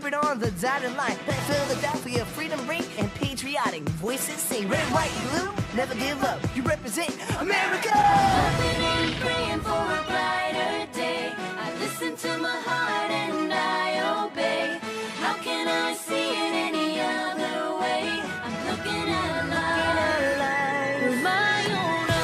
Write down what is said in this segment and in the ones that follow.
delivered on the dotted line. Philadelphia, freedom ring, and patriotic voices sing. Red, white, blue, never give up. You represent America! Hoping and praying for a brighter day. I listen to my heart and I obey. How can I see it any other way? I'm looking at life with my own eyes.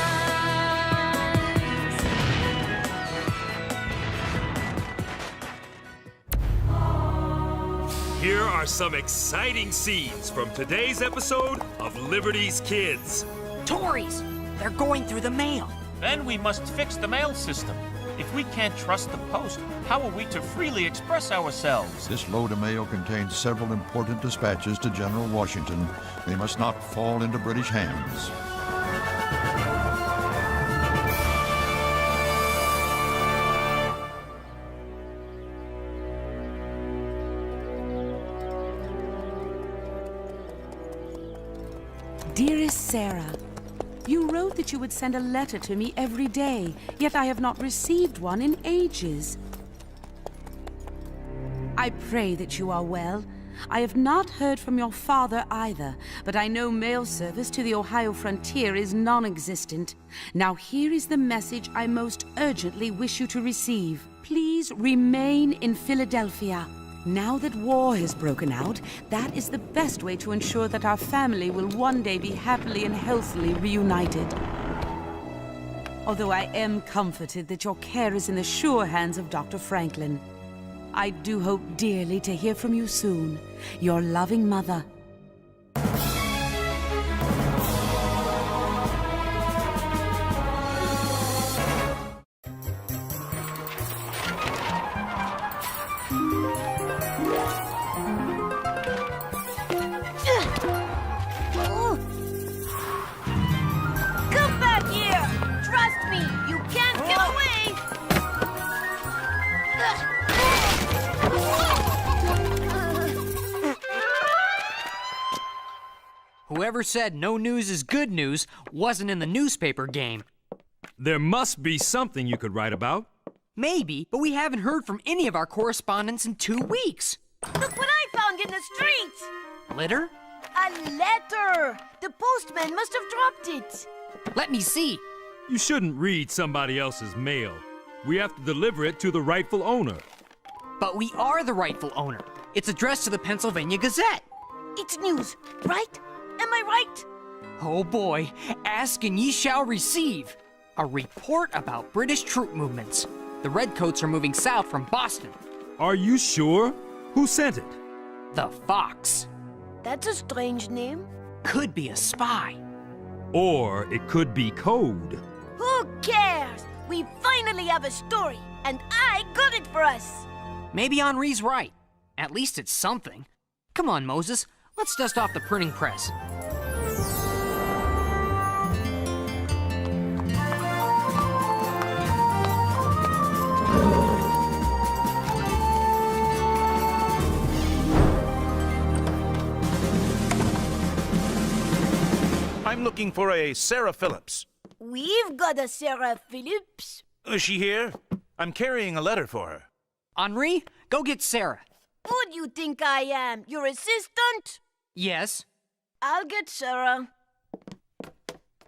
Here are some exciting scenes from today's episode of Liberty's Kids. Tories! They're going through the mail. Then we must fix the mail system. If we can't trust the post, how are we to freely express ourselves? This load of mail contains several important dispatches to General Washington. They must not fall into British hands. Dearest Sarah, you wrote that you would send a letter to me every day, yet I have not received one in ages. I pray that you are well. I have not heard from your father either, but I know mail service to the Ohio frontier is non-existent. Now here is the message I most urgently wish you to receive. Please remain in Philadelphia. Now that war has broken out, that is the best way to ensure that our family will one day be happily and healthily reunited. Although I am comforted that your care is in the sure hands of Dr. Franklin. I do hope dearly to hear from you soon. Your loving mother. Come back here! Trust me, you can't get away! Whoever said no news is good news wasn't in the newspaper game. There must be something you could write about. Maybe, but we haven't heard from any of our correspondents in 2 weeks. Look what I found in the street! Litter? A letter! The postman must have dropped it. Let me see. You shouldn't read somebody else's mail. We have to deliver it to the rightful owner. But we are the rightful owner. It's addressed to the Pennsylvania Gazette. It's news, right? Am I right? Oh boy, ask and ye shall receive. A report about British troop movements. The Redcoats are moving south from Boston. Are you sure? Who sent it? The Fox. That's a strange name. Could be a spy. Or it could be code. Who cares? We finally have a story, and I got it for us. Maybe Henri's right. At least it's something. Come on, Moses. Let's dust off the printing press. I'm looking for a Sarah Phillips. We've got a Sarah Phillips. Is she here? I'm carrying a letter for her. Henri, go get Sarah. Who do you think I am? Your assistant? Yes. I'll get Sarah.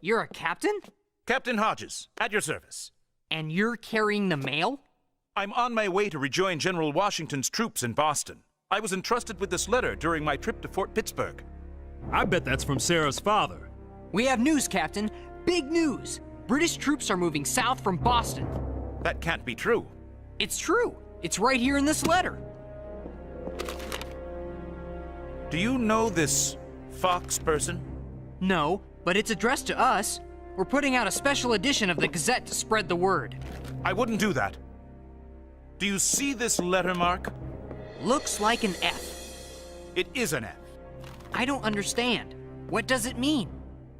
You're a captain? Captain Hodges, at your service. And you're carrying the mail? I'm on my way to rejoin General Washington's troops in Boston. I was entrusted with this letter during my trip to Fort Pittsburgh. I bet that's from Sarah's father. We have news, Captain. Big news. British troops are moving south from Boston. That can't be true. It's true. It's right here in this letter. Do you know this Fox person? No, but it's addressed to us. We're putting out a special edition of the Gazette to spread the word. I wouldn't do that. Do you see this letter mark? Looks like an F. It is an F. I don't understand. What does it mean?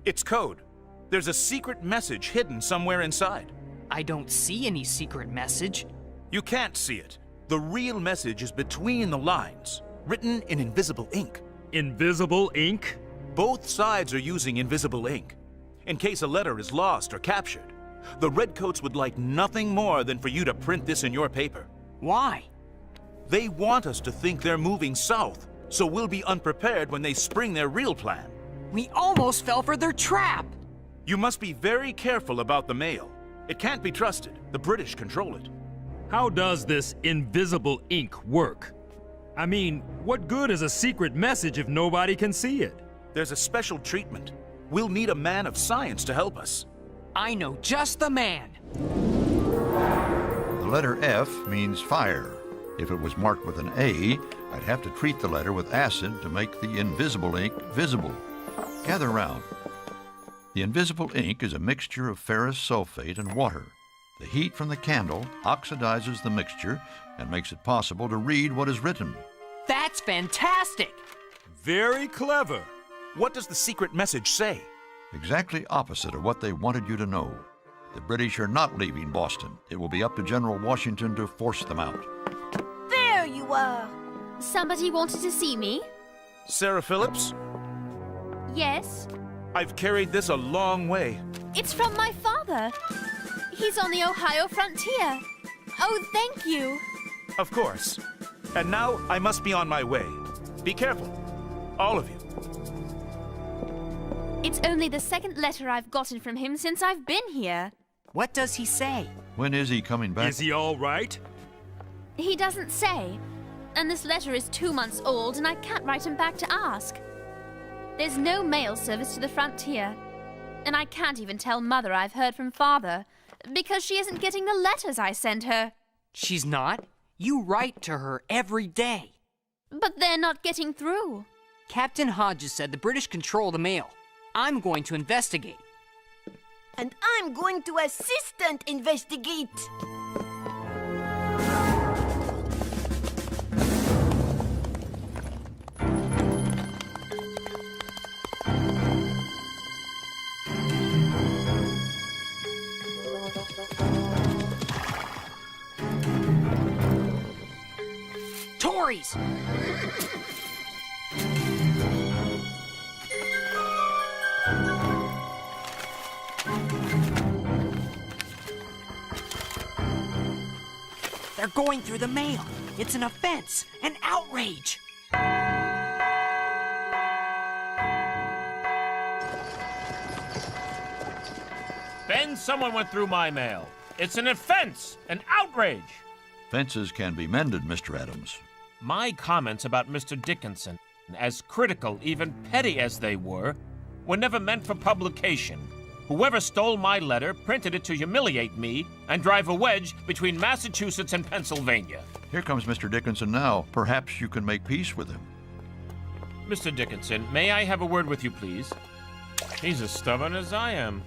It's code. There's a secret message hidden somewhere inside. I don't see any secret message. You can't see it. The real message is between the lines, written in invisible ink. Invisible ink? Both sides are using invisible ink. In case a letter is lost or captured, the Redcoats would like nothing more than for you to print this in your paper. Why? They want us to think they're moving south, so we'll be unprepared when they spring their real plan. We almost fell for their trap. You must be very careful about the mail. It can't be trusted. The British control it. How does this invisible ink work? I mean, what good is a secret message if nobody can see it? There's a special treatment. We'll need a man of science to help us. I know just the man. The letter F means fire. If it was marked with an A, I'd have to treat the letter with acid to make the invisible ink visible. Gather round. The invisible ink is a mixture of ferrous sulfate and water. The heat from the candle oxidizes the mixture and makes it possible to read what is written. That's fantastic! Very clever. What does the secret message say? Exactly opposite of what they wanted you to know. The British are not leaving Boston. It will be up to General Washington to force them out. There you are. Somebody wanted to see me? Sarah Phillips? Yes. I've carried this a long way. It's from my father. He's on the Ohio frontier. Oh, thank you. Of course. And now I must be on my way. Be careful. All of you. It's only the second letter I've gotten from him since I've been here. What does he say? When is he coming back? Is he all right? He doesn't say. And this letter is 2 months old, and I can't write him back to ask. There's no mail service to the frontier. And I can't even tell Mother I've heard from Father, because she isn't getting the letters I send her. She's not. You write to her every day. But they're not getting through. Captain Hodges said the British control the mail. I'm going to investigate. And I'm going to assistant investigate. Tories! They're going through the mail. It's an offense, an outrage. Ben, someone went through my mail. It's an offense, an outrage. Fences can be mended, Mr. Adams. My comments about Mr. Dickinson, as critical, even petty as they were never meant for publication. Whoever stole my letter printed it to humiliate me and drive a wedge between Massachusetts and Pennsylvania. Here comes Mr. Dickinson now. Perhaps you can make peace with him. Mr. Dickinson, may I have a word with you, please? He's as stubborn as I am.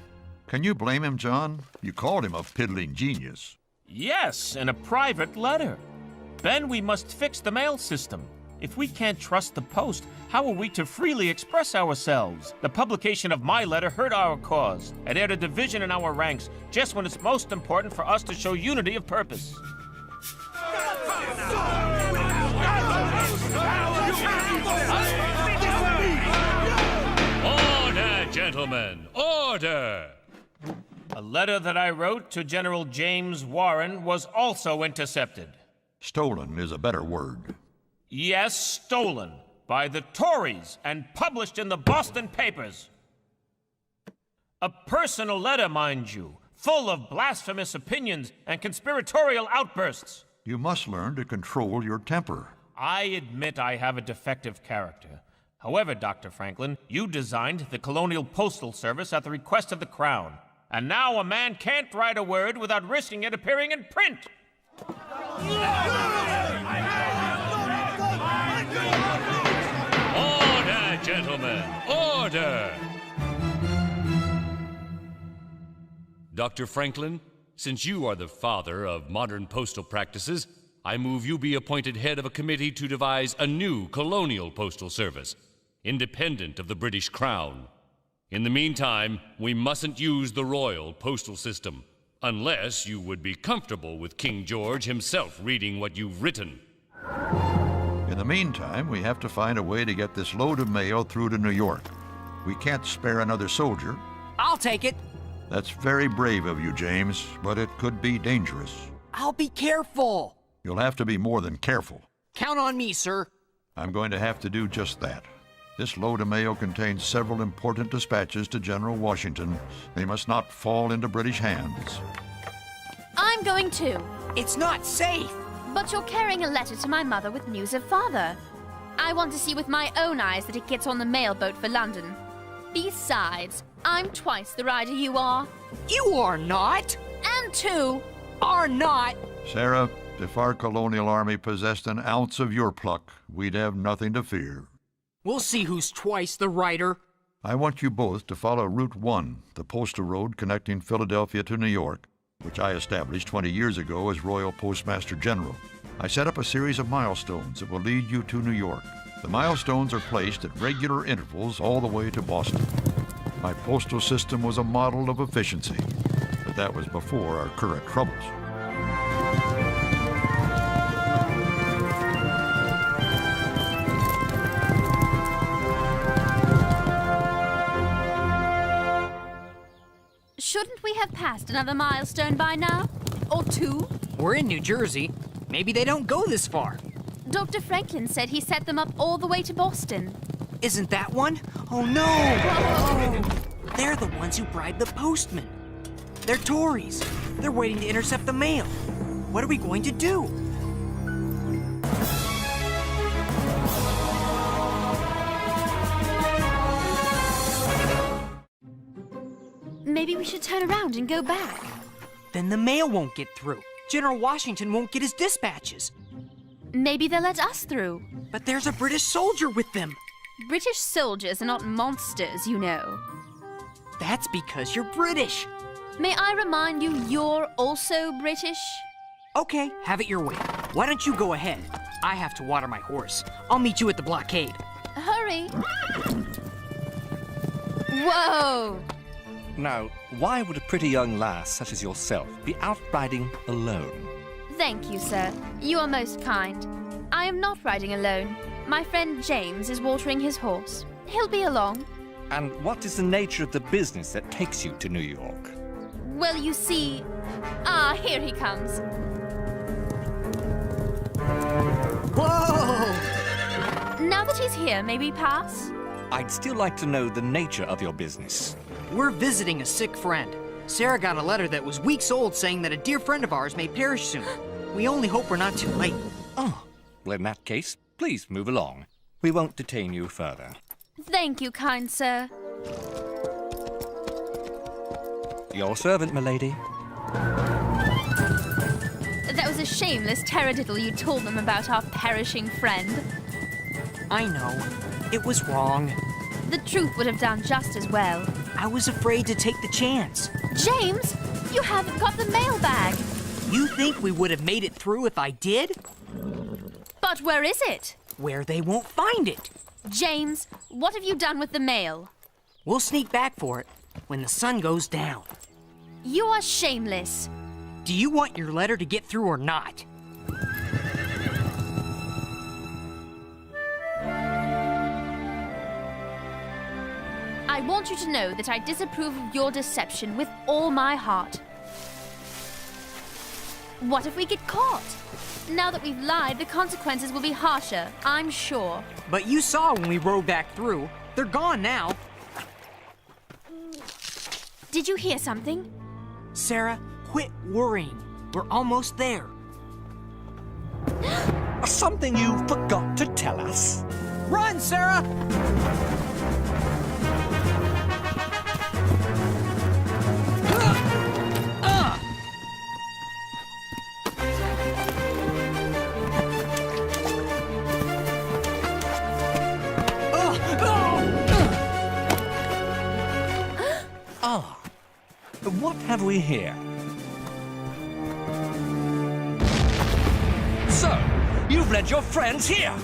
Can you blame him, John? You called him a piddling genius. Yes, in a private letter. Ben, we must fix the mail system. If we can't trust the post, how are we to freely express ourselves? The publication of my letter hurt our cause. It aired a division in our ranks, just when it's most important for us to show unity of purpose. Order, gentlemen, order! A letter that I wrote to General James Warren was also intercepted. Stolen is a better word. Yes, stolen by the Tories and published in the Boston papers. A personal letter, mind you, full of blasphemous opinions and conspiratorial outbursts. You must learn to control your temper. I admit I have a defective character. However, Dr. Franklin, you designed the Colonial Postal Service at the request of the Crown. And now a man can't write a word without risking it appearing in print. Order, gentlemen, order! Dr. Franklin, since you are the father of modern postal practices, I move you be appointed head of a committee to devise a new colonial postal service, independent of the British Crown. In the meantime, we mustn't use the royal postal system, unless you would be comfortable with King George himself reading what you've written. In the meantime, we have to find a way to get this load of mail through to New York. We can't spare another soldier. I'll take it. That's very brave of you, James, but it could be dangerous. I'll be careful. You'll have to be more than careful. Count on me, sir. I'm going to have to do just that. This load of mail contains several important dispatches to General Washington. They must not fall into British hands. I'm going too. It's not safe. But you're carrying a letter to my mother with news of father. I want to see with my own eyes that it gets on the mail boat for London. Besides, I'm twice the rider you are. You are not. And two. Are not. Sarah, if our colonial army possessed an ounce of your pluck, we'd have nothing to fear. We'll see who's twice the rider. I want you both to follow Route 1, the postal road connecting Philadelphia to New York, which I established 20 years ago as Royal Postmaster General. I set up a series of milestones that will lead you to New York. The milestones are placed at regular intervals all the way to Boston. My postal system was a model of efficiency, but that was before our current troubles. Shouldn't we have passed another milestone by now? Or two? We're in New Jersey. Maybe they don't go this far. Dr. Franklin said he set them up all the way to Boston. Isn't that one? Oh no! Whoa. They're the ones who bribed the postman. They're Tories. They're waiting to intercept the mail. What are we going to do? Maybe we should turn around and go back. Then the mail won't get through. General Washington won't get his dispatches. Maybe they'll let us through. But there's a British soldier with them. British soldiers are not monsters, you know. That's because you're British. May I remind you you're also British? Okay, have it your way. Why don't you go ahead? I have to water my horse. I'll meet you at the blockade. Hurry. Whoa! Now, why would a pretty young lass such as yourself be out riding alone? Thank you, sir. You are most kind. I am not riding alone. My friend James is watering his horse. He'll be along. And what is the nature of the business that takes you to New York? Well, you see... here he comes. Whoa! Now that he's here, may we pass? I'd still like to know the nature of your business. We're visiting a sick friend. Sarah got a letter that was weeks old saying that a dear friend of ours may perish soon. We only hope we're not too late. Oh, well, in that case, please move along. We won't detain you further. Thank you, kind sir. Your servant, milady. That was a shameless taradiddle you told them about our perishing friend. I know. It was wrong. The truth would have done just as well. I was afraid to take the chance. James, you haven't got the mailbag. You think we would have made it through if I did? But where is it? Where they won't find it. James, what have you done with the mail? We'll sneak back for it when the sun goes down. You are shameless. Do you want your letter to get through or not? I want you to know that I disapprove of your deception with all my heart. What if we get caught? Now that we've lied, the consequences will be harsher, I'm sure. But you saw when we rode back through. They're gone now. Did you hear something? Sarah, quit worrying. We're almost there. Something you forgot to tell us? Run, Sarah! What have we here? So, you've led your friends here!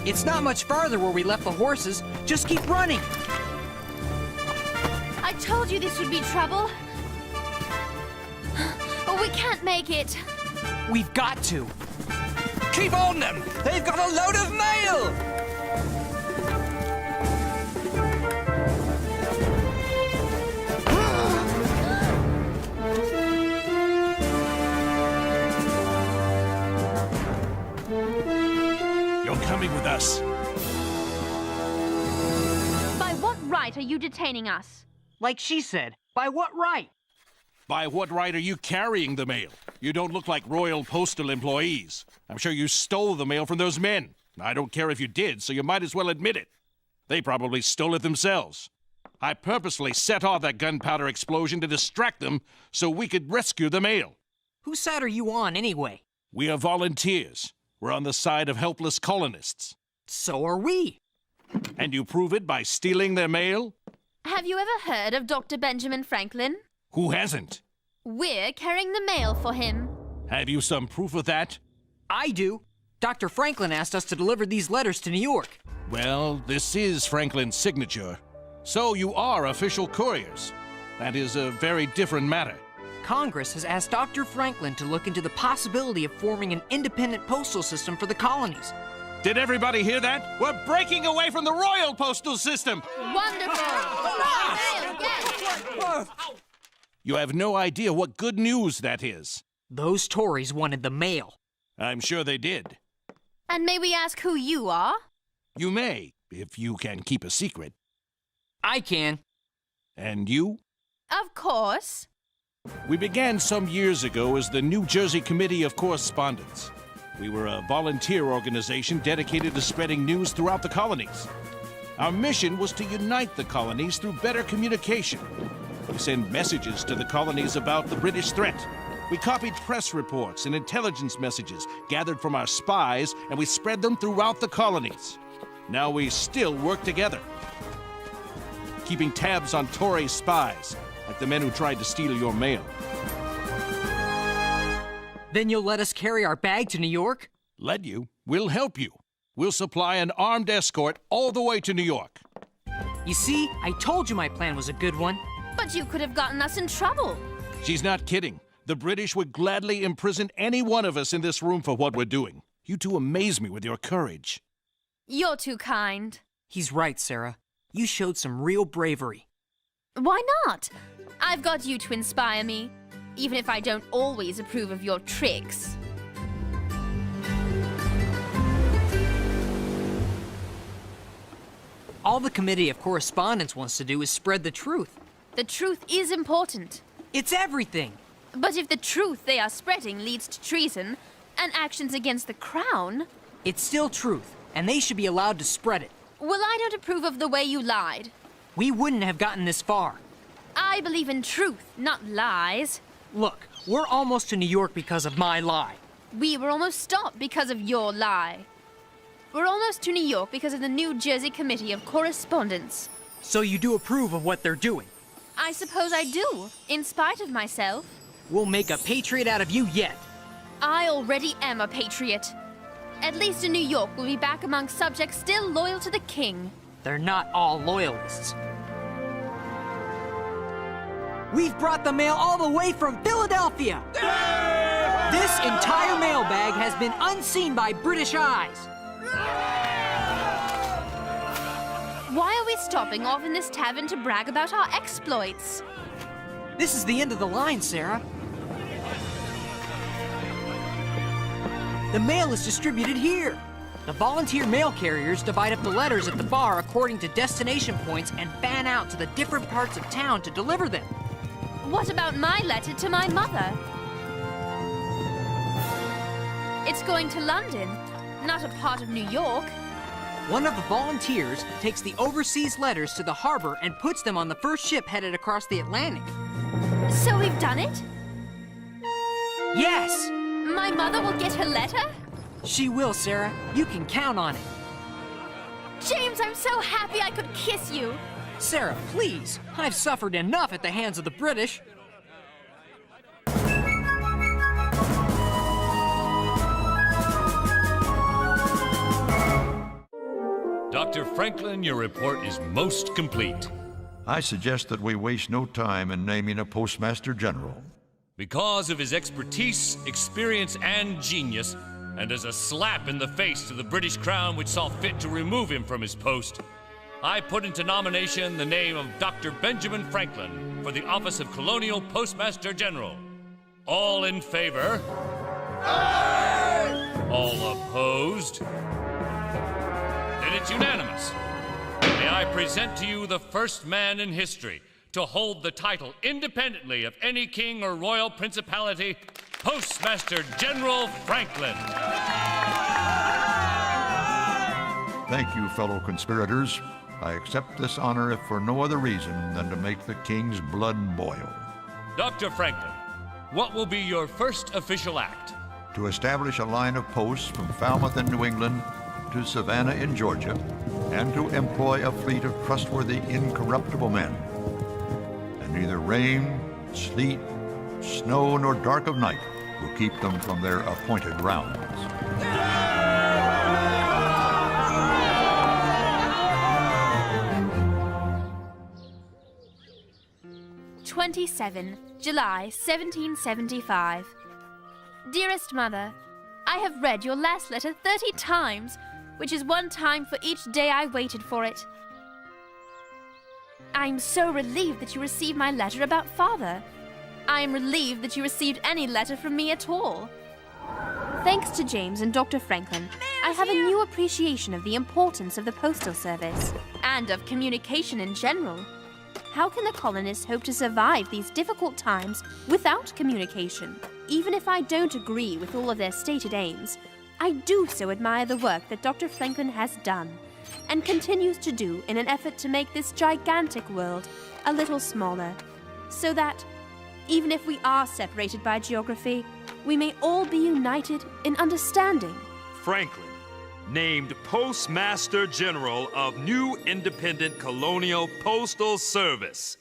It's not much farther where we left the horses. Just keep running. I told you this would be trouble. We can't make it. We've got to. Keep on them! They've got a load of mail! coming with us. By what right are you detaining us? Like she said, by what right? By what right are you carrying the mail? You don't look like Royal Postal employees. I'm sure you stole the mail from those men. I don't care if you did, so you might as well admit it. They probably stole it themselves. I purposely set off that gunpowder explosion to distract them so we could rescue the mail. Whose side are you on, anyway? We are volunteers. We're on the side of helpless colonists. So are we. And you prove it by stealing their mail? Have you ever heard of Dr. Benjamin Franklin? Who hasn't? We're carrying the mail for him. Have you some proof of that? I do. Dr. Franklin asked us to deliver these letters to New York. Well, this is Franklin's signature. So you are official couriers. That is a very different matter. Congress has asked Dr. Franklin to look into the possibility of forming an independent postal system for the colonies. Did everybody hear that? We're breaking away from the Royal Postal System! Wonderful! Mail, yes! You have no idea what good news that is. Those Tories wanted the mail. I'm sure they did. And may we ask who you are? You may, if you can keep a secret. I can. And you? Of course. We began some years ago as the New Jersey Committee of Correspondence. We were a volunteer organization dedicated to spreading news throughout the colonies. Our mission was to unite the colonies through better communication. We sent messages to the colonies about the British threat. We copied press reports and intelligence messages gathered from our spies, and we spread them throughout the colonies. Now we still work together, keeping tabs on Tory spies, like the men who tried to steal your mail. Then you'll let us carry our bag to New York? Let you? We'll help you. We'll supply an armed escort all the way to New York. You see, I told you my plan was a good one. But you could have gotten us in trouble. She's not kidding. The British would gladly imprison any one of us in this room for what we're doing. You two amaze me with your courage. You're too kind. He's right, Sarah. You showed some real bravery. Why not? I've got you to inspire me, even if I don't always approve of your tricks. All the Committee of Correspondence wants to do is spread the truth. The truth is important. It's everything. But if the truth they are spreading leads to treason and actions against the crown... It's still truth, and they should be allowed to spread it. Well, I don't approve of the way you lied. We wouldn't have gotten this far. I believe in truth, not lies. Look, we're almost to New York because of my lie. We were almost stopped because of your lie. We're almost to New York because of the New Jersey Committee of Correspondence. So you do approve of what they're doing? I suppose I do, in spite of myself. We'll make a patriot out of you yet. I already am a patriot. At least in New York, we'll be back among subjects still loyal to the king. They're not all loyalists. We've brought the mail all the way from Philadelphia! This entire mailbag has been unseen by British eyes. Why are we stopping off in this tavern to brag about our exploits? This is the end of the line, Sarah. The mail is distributed here. The volunteer mail carriers divide up the letters at the bar according to destination points and fan out to the different parts of town to deliver them. What about my letter to my mother? It's going to London, not a part of New York. One of the volunteers takes the overseas letters to the harbor and puts them on the first ship headed across the Atlantic. So we've done it? Yes! My mother will get her letter? She will, Sarah. You can count on it. James, I'm so happy I could kiss you. Sarah, please. I've suffered enough at the hands of the British. Dr. Franklin, your report is most complete. I suggest that we waste no time in naming a Postmaster General. Because of his expertise, experience, and genius, and as a slap in the face to the British Crown which saw fit to remove him from his post, I put into nomination the name of Dr. Benjamin Franklin for the office of Colonial Postmaster General. All in favor? Aye! All opposed? It's unanimous. May I present to you the first man in history to hold the title independently of any king or royal principality, Postmaster General Franklin. Thank you, fellow conspirators. I accept this honor if for no other reason than to make the king's blood boil. Dr. Franklin, what will be your first official act? To establish a line of posts from Falmouth in New England to Savannah in Georgia, and to employ a fleet of trustworthy, incorruptible men. And neither rain, sleet, snow, nor dark of night will keep them from their appointed rounds. 27 July 1775. Dearest Mother, I have read your last letter 30 times, which is one time for each day I waited for it. I am so relieved that you received my letter about Father. I am relieved that you received any letter from me at all. Thanks to James and Dr. Franklin, I have a new appreciation of the importance of the postal service and of communication in general. How can the colonists hope to survive these difficult times without communication? Even if I don't agree with all of their stated aims, I do so admire the work that Dr. Franklin has done and continues to do in an effort to make this gigantic world a little smaller, so that, even if we are separated by geography, we may all be united in understanding. Franklin, named Postmaster General of new independent colonial postal service.